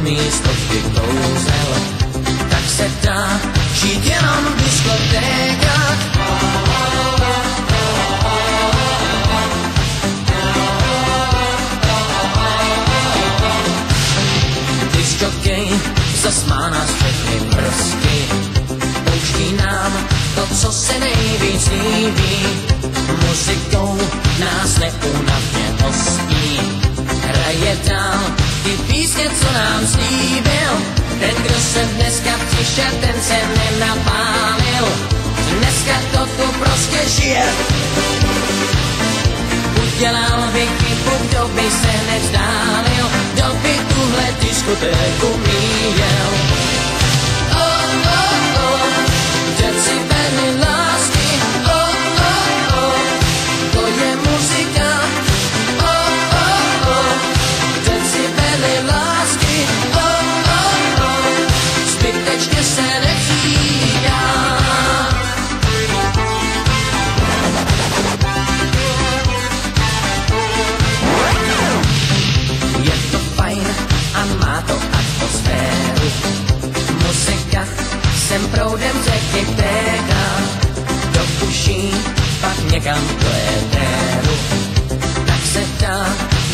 místo vždy kouzel, tak se dá žít jenom v diskotékách. Disjokej zas má nás všechny prsky, pouští nám to, co se nejvíc líbí, muzikou nás neúnavně hostí. Hraje dál ty písně, co nám slíbil, ten, kdo se dneska přišel, ten se nenapálil. Dneska to tu prostě žije. Udělal by chybu, kdo by se nevzdálil, kdo by tuhle diskotéku míjel. Oh, oh, oh, decibely lásky, oh, oh, oh, to je muzika. Oh, oh, oh, decibely lásky, oh, oh, oh, zbytečně se nepřijá. Je to fajn a má to atmosféru. Muzika sem proudem řeky téká do uší, pak někam do éteru. Tak se dá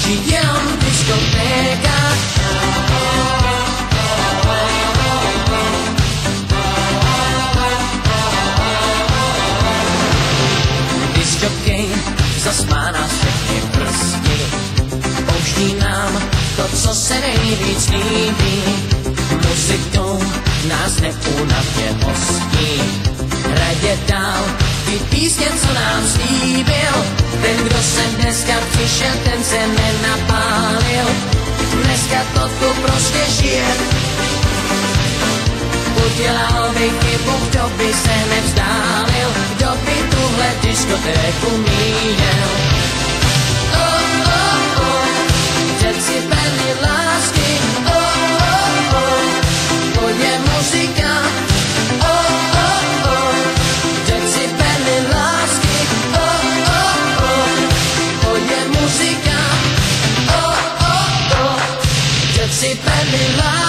žít jenom v diskotékách. Disjokej zas má nás všechny prsty, pouští nám to, co se nejvíc líbí, muzikou nás neúnavně hostí. Hraje dál ty písně, co nám slíbil, ten, kdo se dneska přišel, ten se nenapálil. Dneska to tu prostě žije. Udělal by chybu, kdo by se nevzdálil, kdo by tuhle diskotéku míjel. Oh, oh, oh, decibely lásky, oh, oh, oh, to je muzika. Oh, oh, oh, decibely lásky, oh, oh, oh, to je muzika. Oh, oh, oh, decibely lásky.